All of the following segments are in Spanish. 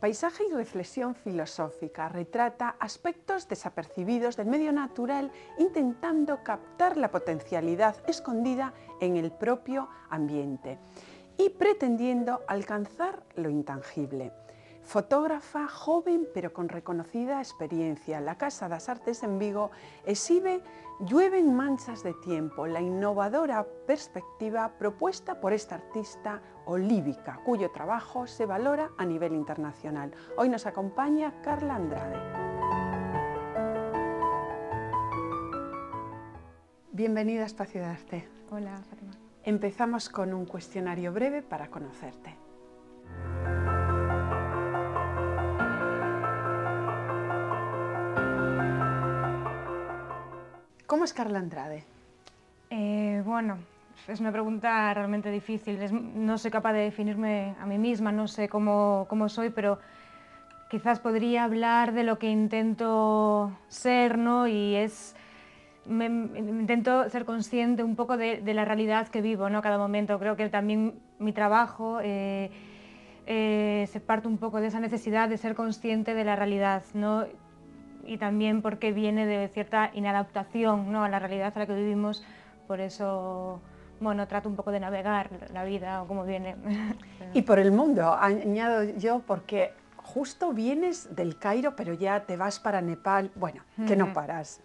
Paisaje y reflexión filosófica retrata aspectos desapercibidos del medio natural, intentando captar la potencialidad escondida en el propio ambiente y pretendiendo alcanzar lo intangible. Fotógrafa joven pero con reconocida experiencia, la Casa das Artes en Vigo exhibe Llueven manchas de tiempo, la innovadora perspectiva propuesta por esta artista olívica, cuyo trabajo se valora a nivel internacional. Hoy nos acompaña Carla Andrade. Bienvenida a Espacio de Arte. Hola, Fátima. Empezamos con un cuestionario breve para conocerte. ¿Cómo es Carla Andrade? Bueno, es una pregunta realmente difícil. No soy capaz de definirme a mí misma, no sé cómo soy, pero quizás podría hablar de lo que intento ser, ¿no? Y intento ser consciente un poco de la realidad que vivo, ¿no? Cada momento. Creo que también mi trabajo se parte un poco de esa necesidad de ser consciente de la realidad, ¿no? Y también porque viene de cierta inadaptación, ¿no?, a la realidad a la que vivimos. Por eso, bueno, trato un poco de navegar la vida o cómo viene. Y por el mundo, añado yo, porque justo vienes del Cairo, pero ya te vas para Nepal, bueno, que no paras.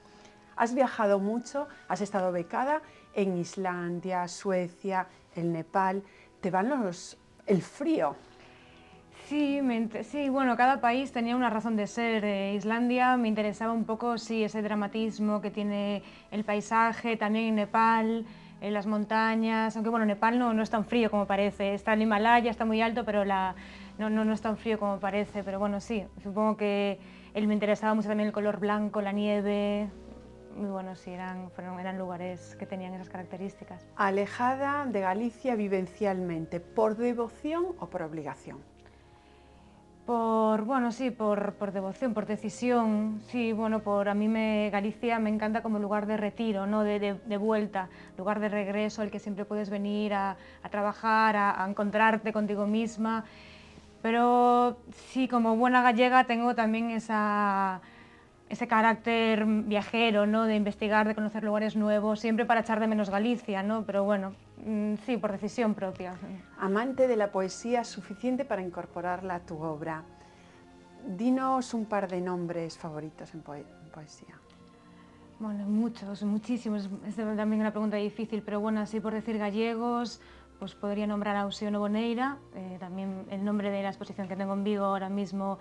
Has viajado mucho, has estado becada en Islandia, Suecia, el Nepal, te van el frío. Sí, bueno, cada país tenía una razón de ser. Islandia me interesaba un poco, sí, ese dramatismo que tiene el paisaje, también en Nepal, en las montañas, aunque bueno, Nepal no es tan frío como parece, está en Himalaya, está muy alto, pero no es tan frío como parece, pero bueno, sí, supongo que me interesaba mucho también el color blanco, la nieve, y bueno, sí, eran lugares que tenían esas características. Alejada de Galicia vivencialmente, ¿por devoción o por obligación? Bueno, sí, por devoción, por decisión, sí, bueno, a mí Galicia me encanta como lugar de retiro, ¿no?, de vuelta, lugar de regreso al que siempre puedes venir a trabajar, a encontrarte contigo misma, pero sí, como buena gallega tengo también ese carácter viajero, ¿no?, de investigar, de conocer lugares nuevos, siempre para echar de menos Galicia, ¿no?, pero bueno, sí, por decisión propia. Amante de la poesía suficiente para incorporarla a tu obra. Dinos un par de nombres favoritos en poesía. Bueno, muchos, muchísimos. Es también una pregunta difícil, pero bueno, así por decir gallegos, pues podría nombrar a Uxío Boneira, también el nombre de la exposición que tengo en Vigo ahora mismo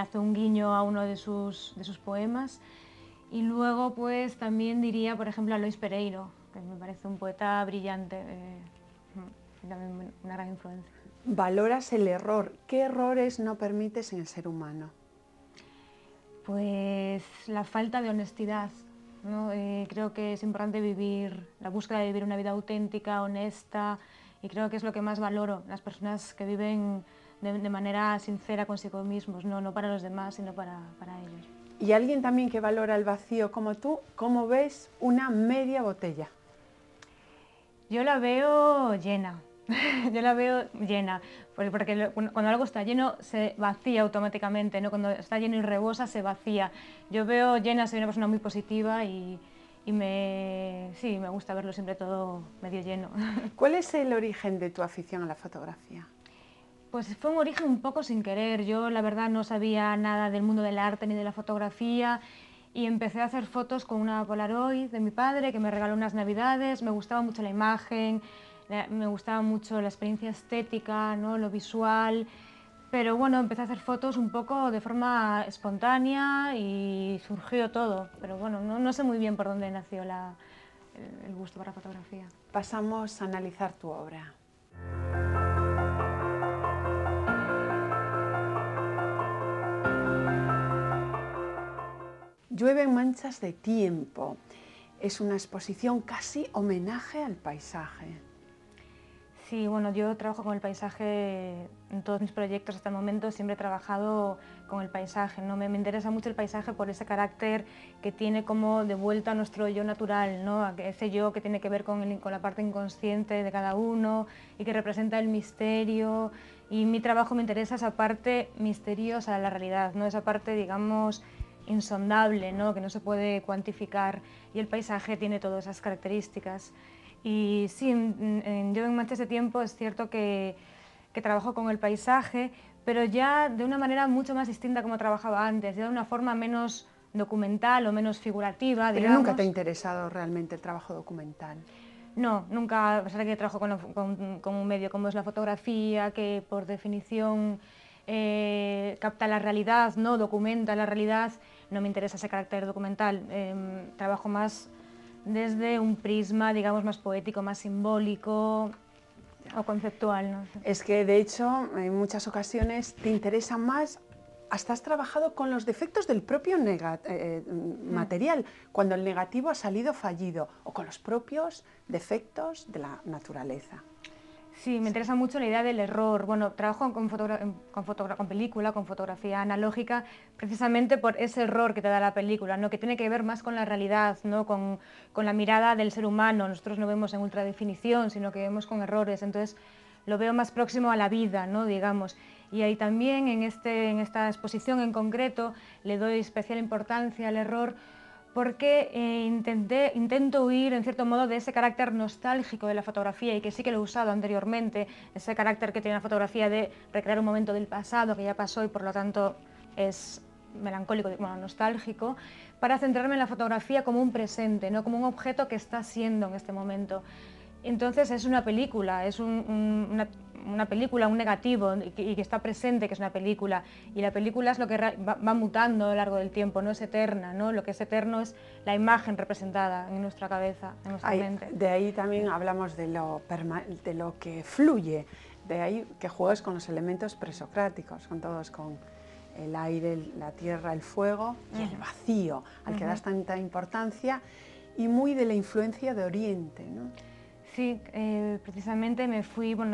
hace un guiño a uno de sus poemas. Y luego pues también diría, por ejemplo, a Lois Pereiro, que me parece un poeta brillante, también una gran influencia. Valoras el error. ¿Qué errores no permites en el ser humano? Pues la falta de honestidad, ¿no? Creo que es importante la búsqueda de vivir una vida auténtica, honesta, y creo que es lo que más valoro, las personas que viven de manera sincera consigo mismos, no para los demás, sino para ellos. Y alguien también que valora el vacío como tú, ¿cómo ves una media botella? Yo la veo llena. Yo la veo llena, porque cuando algo está lleno se vacía automáticamente, ¿no? Cuando está lleno y rebosa se vacía. Yo veo llena, soy una persona muy positiva y sí, me gusta verlo siempre todo medio lleno. ¿Cuál es el origen de tu afición a la fotografía? Pues fue un origen un poco sin querer. Yo la verdad no sabía nada del mundo del arte ni de la fotografía y empecé a hacer fotos con una Polaroid de mi padre que me regaló unas navidades. Me gustaba mucho la imagen, me gustaba mucho la experiencia estética, ¿no?, lo visual, pero bueno, empecé a hacer fotos un poco de forma espontánea y surgió todo, pero bueno, no sé muy bien por dónde nació el gusto por la fotografía. Pasamos a analizar tu obra. Llueven manchas de tiempo. Es una exposición casi homenaje al paisaje. Sí, bueno, yo trabajo con el paisaje en todos mis proyectos hasta el momento, siempre he trabajado con el paisaje, ¿no? Me interesa mucho el paisaje por ese carácter que tiene como de vuelta a nuestro yo natural, ¿no?, ese yo que tiene que ver con la parte inconsciente de cada uno y que representa el misterio Y mi trabajo me interesa esa parte misteriosa de la realidad, ¿no? Esa parte, digamos, insondable, ¿no? Que no se puede cuantificar, y el paisaje tiene todas esas características. Y sí, yo en Mancha de Tiempo es cierto que trabajo con el paisaje, pero ya de una manera mucho más distinta como trabajaba antes, ya de una forma menos documental o menos figurativa, Pero digamos. nunca te ha interesado realmente el trabajo documental. No, nunca, a pesar de que trabajo con un medio como es la fotografía, que por definición capta la realidad, no documenta la realidad, no me interesa ese carácter documental. Trabajo más desde un prisma, digamos, más poético, más simbólico o conceptual, no sé. Es que, de hecho, en muchas ocasiones te interesa más, hasta has trabajado con los defectos del propio material, cuando el negativo ha salido fallido, o con los propios defectos de la naturaleza. Sí, me interesa mucho la idea del error. Bueno, trabajo con película, con fotografía analógica, precisamente por ese error que te da la película, ¿no? Que tiene que ver más con la realidad, ¿no? Con la mirada del ser humano. Nosotros no vemos en ultradefinición, sino que vemos con errores. Entonces, lo veo más próximo a la vida, ¿no? Digamos. Y ahí también, en esta exposición en concreto, le doy especial importancia al error, porque intento huir, en cierto modo, de ese carácter nostálgico de la fotografía, y que sí que lo he usado anteriormente, ese carácter que tiene la fotografía de recrear un momento del pasado que ya pasó y por lo tanto es melancólico, bueno, nostálgico, para centrarme en la fotografía como un presente, ¿no? Como un objeto que está siendo en este momento. Entonces es una película, es una película, un negativo, y que está presente, que es una película, y la película es lo que va mutando a lo largo del tiempo, no es eterna, ¿no? Lo que es eterno es la imagen representada en nuestra cabeza, en nuestra mente. De ahí también hablamos de lo que fluye, de ahí que juegues con los elementos presocráticos, con todos, con el aire, la tierra, el fuego y el vacío, al que das tanta importancia, y muy de la influencia de Oriente, ¿no? Sí, precisamente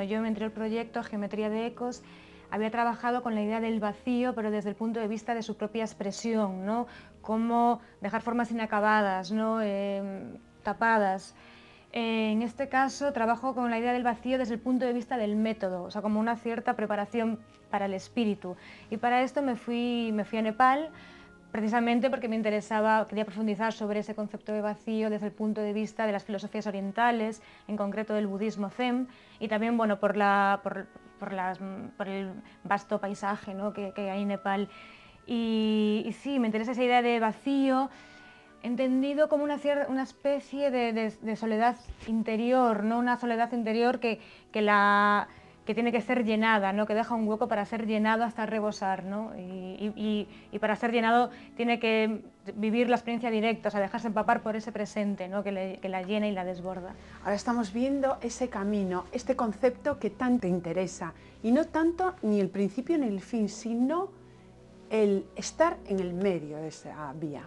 yo me entré al proyecto Geometría de Ecos, había trabajado con la idea del vacío, pero desde el punto de vista de su propia expresión, ¿no? Cómo dejar formas inacabadas, ¿no? Tapadas. En este caso trabajo con la idea del vacío desde el punto de vista del método, o sea, como una cierta preparación para el espíritu. Y para esto me fui a Nepal, precisamente porque me interesaba, quería profundizar sobre ese concepto de vacío desde el punto de vista de las filosofías orientales, en concreto del budismo Zen, y también, bueno, por el vasto paisaje, ¿no? que hay en Nepal. Y sí, me interesa esa idea de vacío, entendido como una especie de soledad interior, ¿no? Una soledad interior que tiene que ser llenada, ¿no? Que deja un hueco para ser llenado hasta rebosar, ¿no? Y para ser llenado tiene que vivir la experiencia directa, o sea, dejarse empapar por ese presente, ¿no? que la llena y la desborda. Ahora estamos viendo ese camino, este concepto que tanto te interesa, y no tanto ni el principio ni el fin, sino el estar en el medio de esa vía.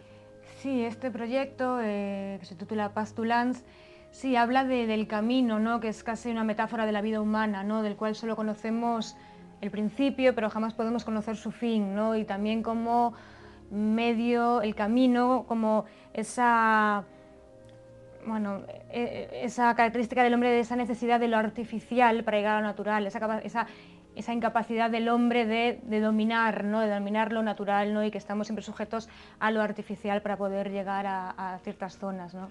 Sí, este proyecto, que se titula Pastulans, sí, habla del camino, ¿no? Que es casi una metáfora de la vida humana, ¿no? Del cual solo conocemos el principio, pero jamás podemos conocer su fin, ¿no? Y también como medio, el camino, como esa característica del hombre, de esa necesidad de lo artificial para llegar a lo natural, esa incapacidad del hombre de dominar, ¿no? De dominar lo natural, ¿no? Y que estamos siempre sujetos a lo artificial para poder llegar a ciertas zonas, ¿no?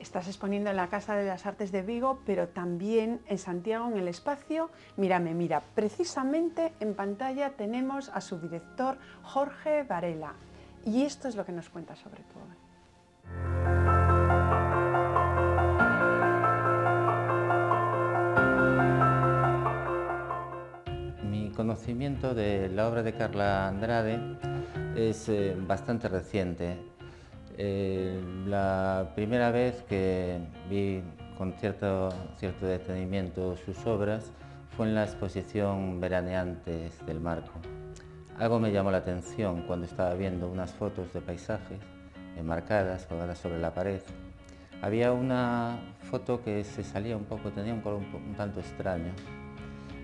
Estás exponiendo en la Casa de las Artes de Vigo, pero también en Santiago, en el espacio Mírame Mira. Precisamente en pantalla tenemos a su director, Jorge Varela, y esto es lo que nos cuenta sobre tu obra. Mi conocimiento de la obra de Carla Andrade es bastante reciente. La primera vez que vi con cierto detenimiento sus obras fue en la exposición Veraneantes del Marco. Algo me llamó la atención cuando estaba viendo unas fotos de paisajes enmarcadas, colgadas sobre la pared. Había una foto que se salía un poco, tenía un color un tanto extraño,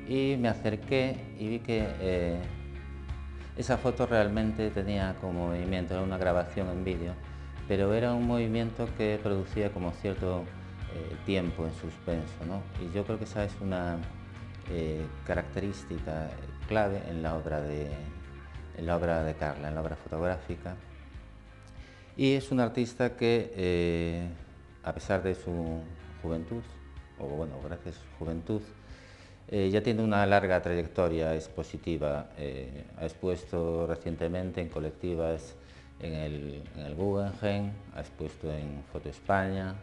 y me acerqué y vi que esa foto realmente tenía como movimiento, era una grabación en vídeo, pero era un movimiento que producía como cierto tiempo en suspenso, ¿no? Y yo creo que esa es característica clave en la obra de Carla, en la obra fotográfica. Y es un artista que, a pesar de su juventud, o bueno, gracias a su juventud, ya tiene una larga trayectoria expositiva. Ha expuesto recientemente en colectivas en el Guggenheim, ha expuesto en Foto España,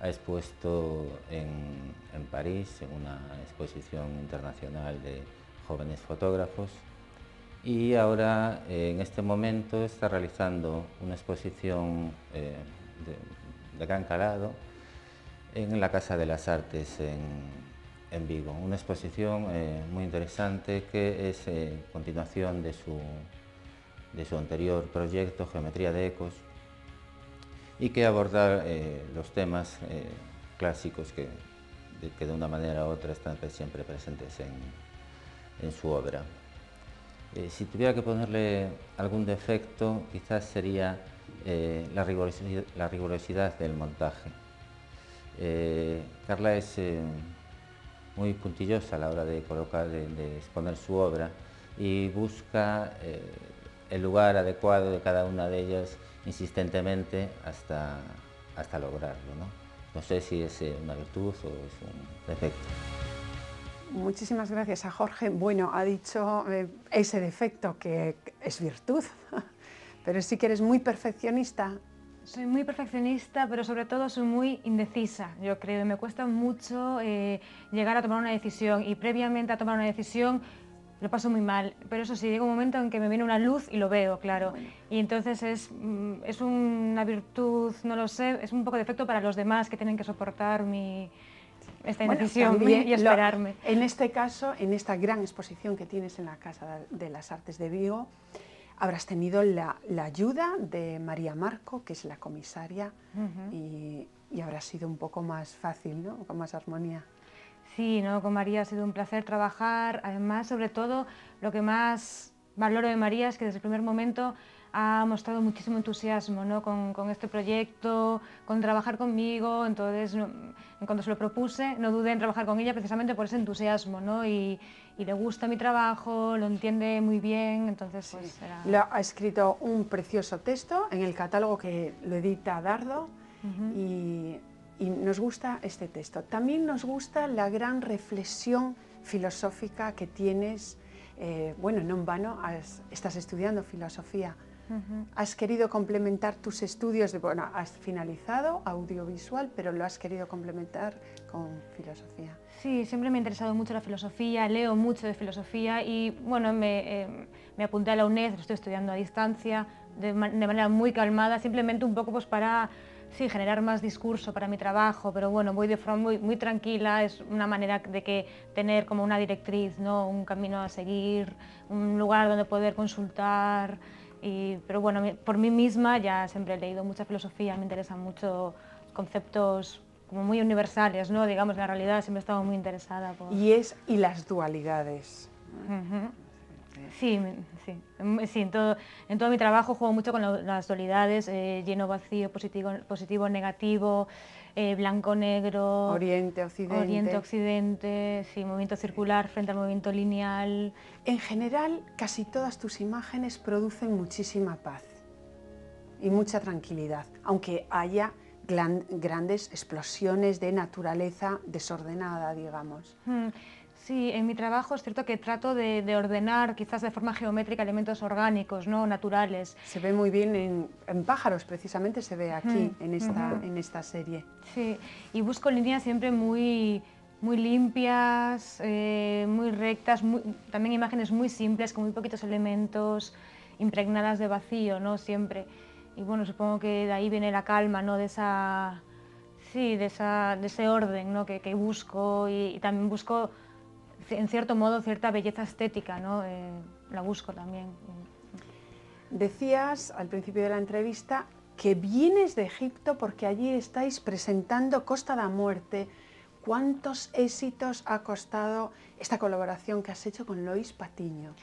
ha expuesto en París, en una exposición internacional de jóvenes fotógrafos, y ahora en este momento está realizando una exposición de gran calado en la Casa de las Artes en Vigo, una exposición muy interesante que es continuación de su anterior proyecto, Geometría de Ecos, y que aborda los temas clásicos que de una manera u otra están siempre presentes en su obra. Si tuviera que ponerle algún defecto, quizás sería la rigurosidad del montaje. Carla es muy puntillosa a la hora de exponer su obra, y busca el lugar adecuado de cada una de ellas insistentemente hasta lograrlo, ¿no? No sé si es una virtud o es un defecto. Muchísimas gracias a Jorge. Bueno, ha dicho ese defecto que es virtud, pero sí que eres muy perfeccionista. Soy muy perfeccionista, pero sobre todo soy muy indecisa, yo creo. Me cuesta mucho llegar a tomar una decisión, y previamente a tomar una decisión lo paso muy mal. Pero eso sí, llega un momento en que me viene una luz y lo veo, claro. Y entonces es una virtud, no lo sé, es un poco defecto para los demás que tienen que soportar esta indecisión y esperarme. En este caso, en esta gran exposición que tienes en la Casa de las Artes de Vigo, habrás tenido la ayuda de María Marco, que es la comisaria, y habrá sido un poco más fácil, ¿no? Con más armonía. Sí, ¿no? Con María ha sido un placer trabajar. Además, sobre todo, lo que más valoro de María es que desde el primer momento ha mostrado muchísimo entusiasmo, ¿no? con este proyecto, con trabajar conmigo. Entonces, cuando se lo propuse, no dudé en trabajar con ella precisamente por ese entusiasmo, ¿no? Y le gusta mi trabajo, lo entiende muy bien, entonces Sí. pues Ha escrito un precioso texto en el catálogo que lo edita Dardo, y nos gusta este texto. También nos gusta la gran reflexión filosófica que tienes. Bueno, no en vano estás estudiando filosofía. Has querido complementar tus estudios, bueno, has finalizado audiovisual, pero lo has querido complementar con filosofía. Sí, siempre me ha interesado mucho la filosofía, leo mucho de filosofía, y bueno, me apunté a la UNED, lo estoy estudiando a distancia, de manera muy calmada, simplemente un poco pues para generar más discurso para mi trabajo, pero bueno, voy de forma muy tranquila. Es una manera de tener como una directriz, ¿no? Un camino a seguir, un lugar donde poder consultar. Pero bueno, por mí misma ya siempre he leído mucha filosofía, me interesan mucho conceptos como muy universales, ¿no? Digamos, en la realidad siempre he estado muy interesada por... Y las dualidades. Sí, en todo mi trabajo juego mucho con las dualidades, lleno, vacío, positivo, negativo, blanco, negro, Oriente, Occidente. Oriente, Occidente, sí, movimiento circular frente al movimiento lineal. En general, casi todas tus imágenes producen muchísima paz y mucha tranquilidad, aunque haya grandes explosiones de naturaleza desordenada, digamos. Sí, en mi trabajo es cierto que trato de ordenar, quizás de forma geométrica, elementos orgánicos, ¿no? Naturales. Se ve muy bien en pájaros, precisamente se ve aquí, en esta serie. Sí, y busco líneas siempre muy limpias, muy rectas, también imágenes muy simples, con muy poquitos elementos, impregnadas de vacío, ¿no? Siempre. Y bueno, supongo que de ahí viene la calma, ¿no? De ese orden, ¿no? que busco, y también busco, en cierto modo, cierta belleza estética, ¿no? La busco también. Decías al principio de la entrevista que vienes de Egipto porque allí estáis presentando Costa da Muerte. ¿Cuántos éxitos ha costado esta colaboración que has hecho con Lois Patiño?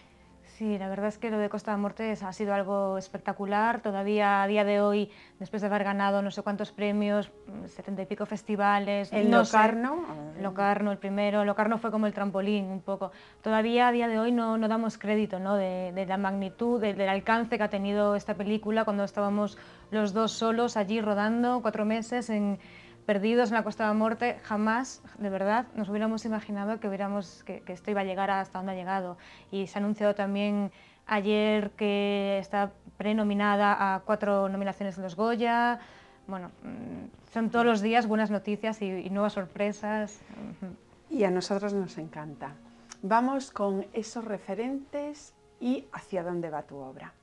Sí, la verdad es que lo de Costa da Morte ha sido algo espectacular. Todavía a día de hoy, después de haber ganado no sé cuántos premios, 70 y pico festivales, En no Locarno, sé, Locarno el primero, Locarno fue como el trampolín un poco. Todavía a día de hoy no damos crédito, ¿no? de la magnitud, del alcance que ha tenido esta película cuando estábamos los dos solos allí rodando 4 meses perdidos en la Costa da Morte. Jamás, de verdad, nos hubiéramos imaginado que esto iba a llegar hasta donde ha llegado. Y se ha anunciado también ayer que está prenominada a 4 nominaciones en los Goya. Bueno, son todos los días buenas noticias y nuevas sorpresas. Y a nosotros nos encanta. Vamos con esos referentes y hacia dónde va tu obra.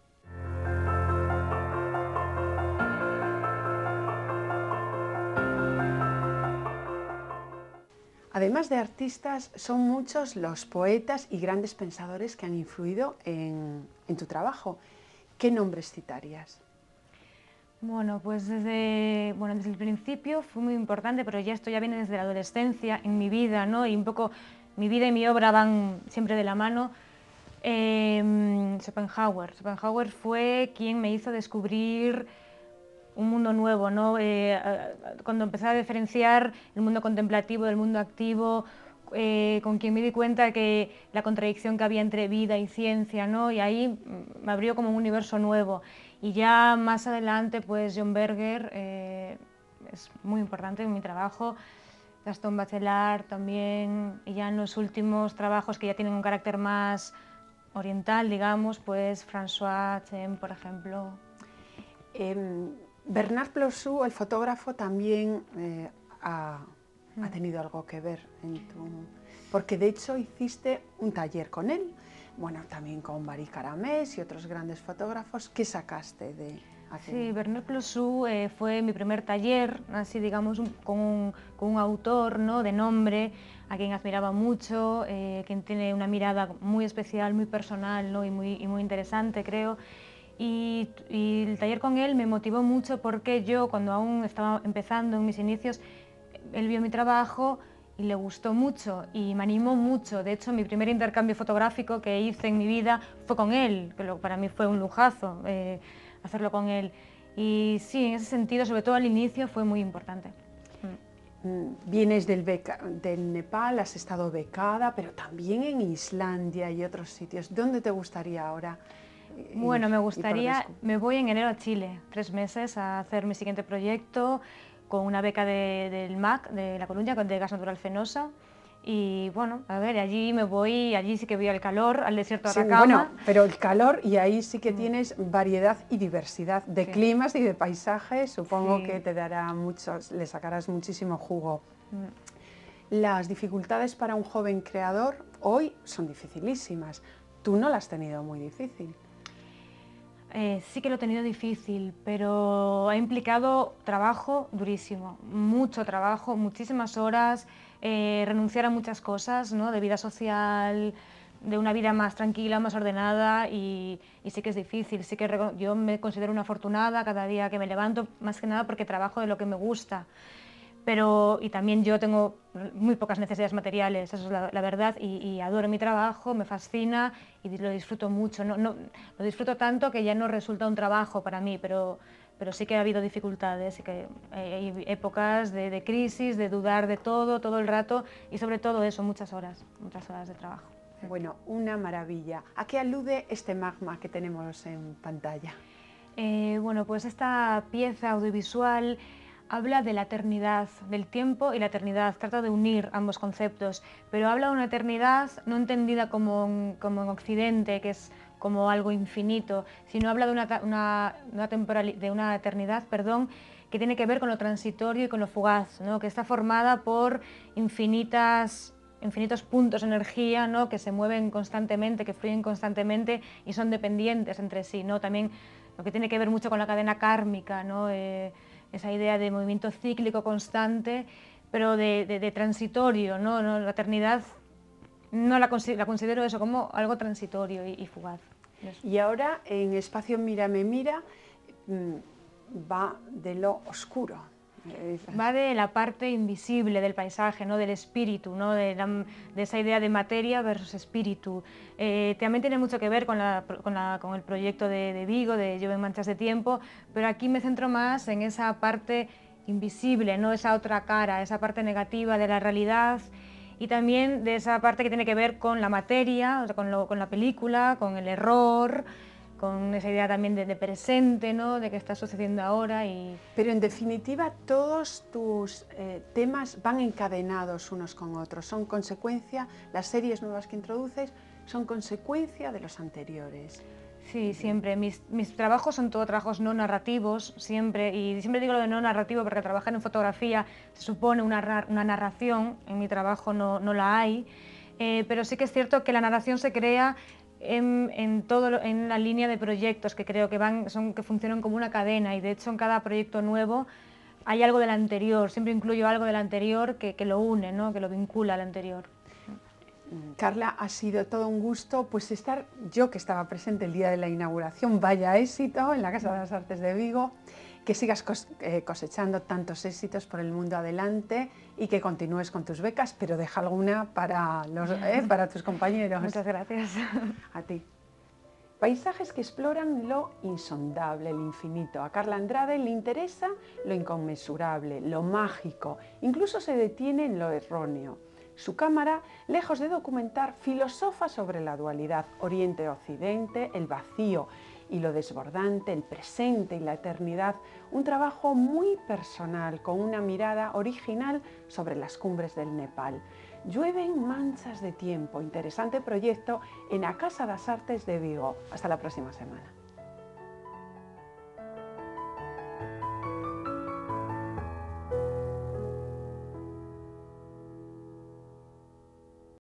Además de artistas, son muchos los poetas y grandes pensadores que han influido en tu trabajo. ¿Qué nombres citarías? Bueno, pues desde el principio fue muy importante, pero esto ya viene desde la adolescencia, en mi vida, ¿no? Y un poco mi vida y mi obra van siempre de la mano. Schopenhauer. Schopenhauer fue quien me hizo descubrir un mundo nuevo, ¿no? Cuando empecé a diferenciar el mundo contemplativo del mundo activo, con quien me di cuenta que la contradicción que había entre vida y ciencia, ¿no? Y ahí me abrió como un universo nuevo. Y ya más adelante, pues John Berger es muy importante en mi trabajo, Gaston Bachelard también, y ya en los últimos trabajos que ya tienen un carácter más oriental, digamos, pues François Chen, por ejemplo. Bernard Plossou, el fotógrafo, también ha tenido algo que ver en tu... Porque de hecho hiciste un taller con él, bueno, también con Barry Caramés y otros grandes fotógrafos. ¿Qué sacaste de aquel? Sí, Bernard Plossou fue mi primer taller, así digamos, con un autor, ¿no? De nombre, a quien admiraba mucho, quien tiene una mirada muy especial, muy personal, ¿no? y muy interesante, creo. Y el taller con él me motivó mucho porque yo, cuando aún estaba empezando en mis inicios, él vio mi trabajo y le gustó mucho y me animó mucho. De hecho, mi primer intercambio fotográfico que hice en mi vida fue con él, que para mí fue un lujazo hacerlo con él. Y sí, en ese sentido, sobre todo al inicio, fue muy importante. Vienes del Nepal, has estado becada, pero también en Islandia y otros sitios. ¿Dónde te gustaría ahora? Bueno, me gustaría, me voy en enero a Chile, 3 meses a hacer mi siguiente proyecto con una beca del MAC de La Coruña, de Gas Natural Fenosa. Y bueno, a ver, allí me voy, allí sí que voy al calor, al desierto de Atacama. Bueno, pero el calor, y ahí sí que tienes variedad y diversidad de climas y de paisajes, supongo que te dará le sacarás muchísimo jugo. Las dificultades para un joven creador hoy son dificilísimas. Tú no las has tenido muy difícil. Sí que lo he tenido difícil, pero ha implicado trabajo durísimo, mucho trabajo, muchísimas horas, renunciar a muchas cosas, ¿no? De vida social, de una vida más tranquila, más ordenada, y sí que es difícil. Sí que yo me considero una afortunada cada día que me levanto, más que nada porque trabajo de lo que me gusta. Y también yo tengo muy pocas necesidades materiales, eso es la verdad, y adoro mi trabajo, me fascina y lo disfruto mucho. Lo disfruto tanto que ya no resulta un trabajo para mí, pero sí que ha habido dificultades, sí que hay épocas de crisis, de dudar de todo el rato, y sobre todo eso, muchas horas de trabajo. Bueno, una maravilla. ¿A qué alude este magma que tenemos en pantalla? Bueno, pues esta pieza audiovisual habla de la eternidad, del tiempo y la eternidad, trata de unir ambos conceptos, pero habla de una eternidad no entendida como en Occidente, que es como algo infinito, sino habla de una eternidad, que tiene que ver con lo transitorio y con lo fugaz, ¿no? Que está formada por infinitos puntos de energía, ¿no? Que se mueven constantemente, que fluyen constantemente y son dependientes entre sí, ¿no? También lo que tiene que ver mucho con la cadena kármica, ¿no? Esa idea de movimiento cíclico constante, pero de transitorio, ¿no? La eternidad la considero eso como algo transitorio y fugaz. Y ahora en Espacio Mira me mira va de lo oscuro Va de la parte invisible del paisaje, ¿no? Del espíritu, ¿no? De esa idea de materia versus espíritu. También tiene mucho que ver con el proyecto de Vigo, de Llueven manchas de tiempo, pero aquí me centro más en esa parte invisible, ¿no? Esa otra cara, esa parte negativa de la realidad, y también de esa parte que tiene que ver con la materia, o sea, con la película, con el error, con esa idea también de presente, ¿no? De qué está sucediendo ahora. Pero en definitiva todos tus temas van encadenados unos con otros, son consecuencia, las series nuevas que introduces son consecuencia de los anteriores. Sí, siempre. Mis trabajos son todos trabajos no narrativos, siempre, y siempre digo lo de no narrativo porque trabajar en fotografía se supone una narración, en mi trabajo no la hay, pero sí que es cierto que la narración se crea en la línea de proyectos que creo que funcionan como una cadena, y de hecho en cada proyecto nuevo hay algo del anterior, siempre incluyo algo del anterior que lo une, ¿no? Que lo vincula al anterior. Carla, ha sido todo un gusto pues estar, yo que estaba presente el día de la inauguración, vaya éxito en la Casa de las Artes de Vigo, que sigas cosechando tantos éxitos por el mundo adelante y que continúes con tus becas, pero deja alguna para tus compañeros. Muchas gracias. A ti. Paisajes que exploran lo insondable, el infinito. A Carla Andrade le interesa lo inconmensurable, lo mágico, incluso se detiene en lo erróneo. Su cámara, lejos de documentar, filosofa sobre la dualidad Oriente-Occidente, el vacío y lo desbordante, el presente y la eternidad. Un trabajo muy personal, con una mirada original sobre las cumbres del Nepal. Llueven manchas de tiempo, interesante proyecto en la Casa das Artes de Vigo. Hasta la próxima semana.